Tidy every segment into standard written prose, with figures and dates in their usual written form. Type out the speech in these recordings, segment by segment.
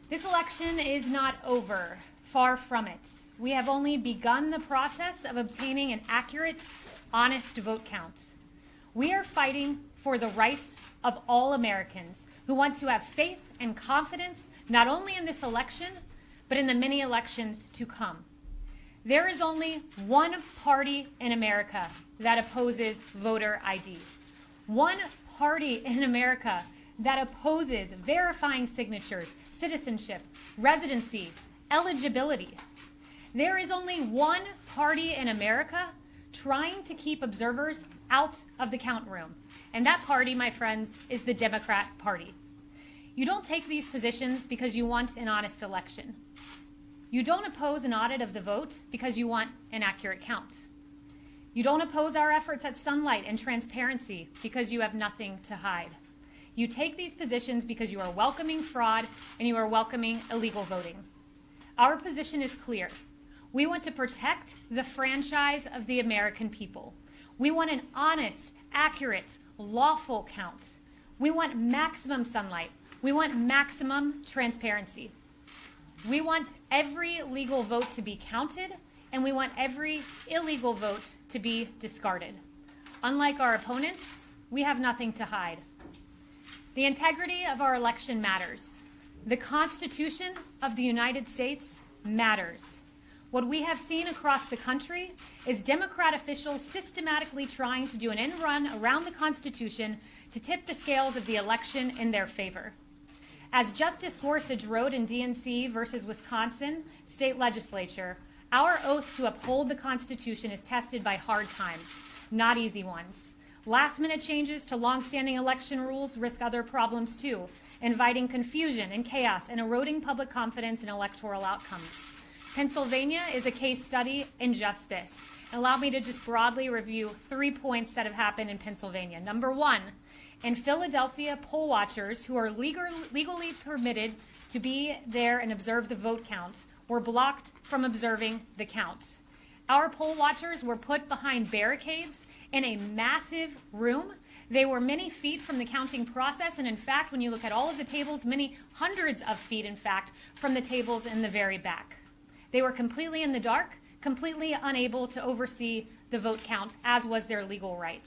This election is not over, far from it. We have only begun the process of obtaining an accurate, honest vote count. We are fighting for the rights of all Americans who want to have faith and confidence not only in this election, but in the many elections to come. There is only one party in America that opposes voter ID. One party in America that opposes verifying signatures, citizenship, residency, eligibility. There is only one party in America trying to keep observers out of the count room. And that party, my friends, is the Democrat Party. You don't take these positions because you want an honest election. You don't oppose an audit of the vote because you want an accurate count. You don't oppose our efforts at sunlight and transparency because you have nothing to hide. You take these positions because you are welcoming fraud and you are welcoming illegal voting. Our position is clear. We want to protect the franchise of the American people. We want an honest, accurate, lawful count. We want maximum sunlight. We want maximum transparency. We want every legal vote to be counted, and we want every illegal vote to be discarded. Unlike our opponents, we have nothing to hide. The integrity of our election matters. The Constitution of the United States matters. What we have seen across the country is Democrat officials systematically trying to do an end run around the Constitution to tip the scales of the election in their favor. As Justice Gorsuch wrote in DNC versus Wisconsin state legislature, our oath to uphold the Constitution is tested by hard times, not easy ones. Last-minute changes to long-standing election rules risk other problems too, inviting confusion and chaos and eroding public confidence in electoral outcomes. Pennsylvania is a case study in just this. Allow me to just broadly review 3 points that have happened in Pennsylvania. Number one, in Philadelphia, poll watchers who are legally permitted to be there and observe the vote count were blocked from observing the count. Our poll watchers were put behind barricades in a massive room. They were many feet from the counting process, and in fact, when you look at all of the tables, many hundreds of feet, in fact, from the tables in the very back. They were completely in the dark, completely unable to oversee the vote count, as was their legal right.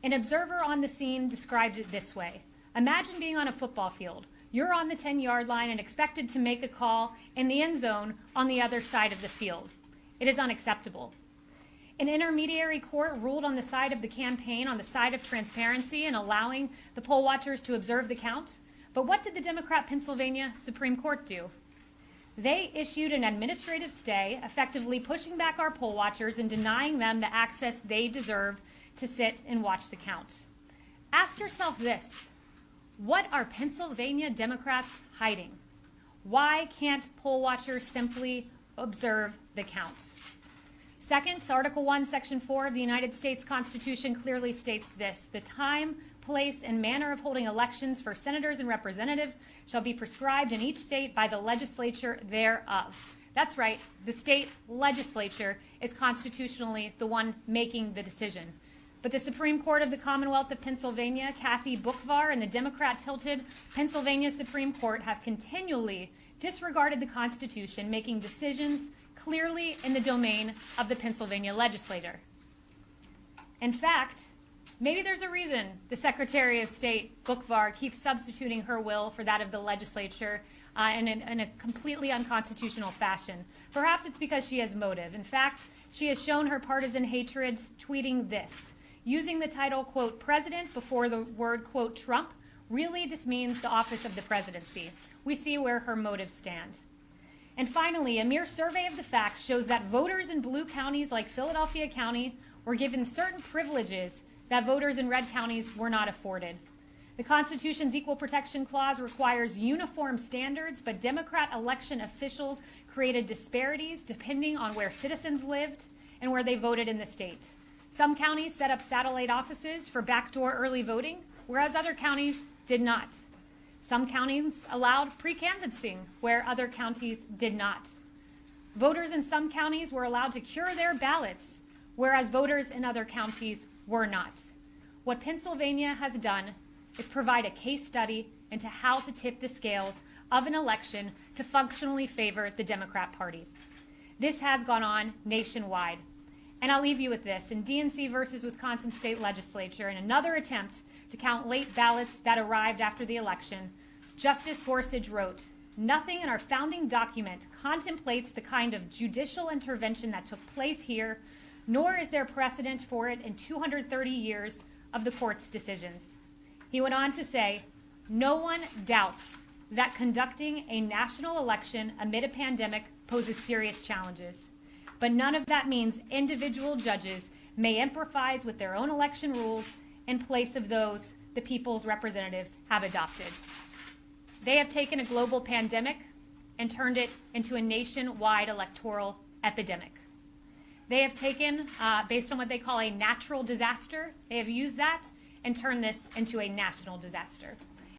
An observer on the scene described it this way. Imagine being on a football field. You're on the 10-yard line and expected to make a call in the end zone on the other side of the field. It is unacceptable. An intermediary court ruled on the side of the campaign, on the side of transparency and allowing the poll watchers to observe the count. But what did the Democrat Pennsylvania Supreme Court do? They issued an administrative stay, effectively pushing back our poll watchers and denying them the access they deserve to sit and watch the count. Ask yourself this: what are Pennsylvania Democrats hiding? Why can't poll watchers simply observe the count? Second, Article 1, Section 4 of the United States Constitution clearly states this: the time, place, and manner of holding elections for senators and representatives shall be prescribed in each state by the legislature thereof. That's right, the state legislature is constitutionally the one making the decision. But the Supreme Court of the Commonwealth of Pennsylvania, Kathy Boockvar, and the Democrat-tilted Pennsylvania Supreme Court have continually disregarded the Constitution, making decisions clearly in the domain of the Pennsylvania legislator. In fact, maybe there's a reason the Secretary of State, Boockvar, keeps substituting her will for that of the legislature in a completely unconstitutional fashion. Perhaps it's because she has motive. In fact, she has shown her partisan hatred tweeting this: using the title, quote, president before the word, quote, Trump really dismeans the office of the presidency. We see where her motives stand. And finally, a mere survey of the facts shows that voters in blue counties like Philadelphia County were given certain privileges that voters in red counties were not afforded. The Constitution's Equal Protection Clause requires uniform standards, but Democrat election officials created disparities depending on where citizens lived and where they voted in the state. Some counties set up satellite offices for backdoor early voting, whereas other counties did not. Some counties allowed pre-canvassing, where other counties did not. Voters in some counties were allowed to cure their ballots, whereas voters in other counties were not. What Pennsylvania has done is provide a case study into how to tip the scales of an election to functionally favor the Democrat Party. This has gone on nationwide. And I'll leave you with this. In DNC versus Wisconsin State Legislature, in another attempt to count late ballots that arrived after the election, Justice Gorsuch wrote, "Nothing in our founding document contemplates the kind of judicial intervention that took place here, nor is there precedent for it in 230 years of the court's decisions." He went on to say, "No one doubts that conducting a national election amid a pandemic poses serious challenges. But none of that means individual judges may improvise with their own election rules in place of those the people's representatives have adopted." They have taken a global pandemic and turned it into a nationwide electoral epidemic. They have taken, based on what they call a natural disaster, they have used that and turned this into a national disaster.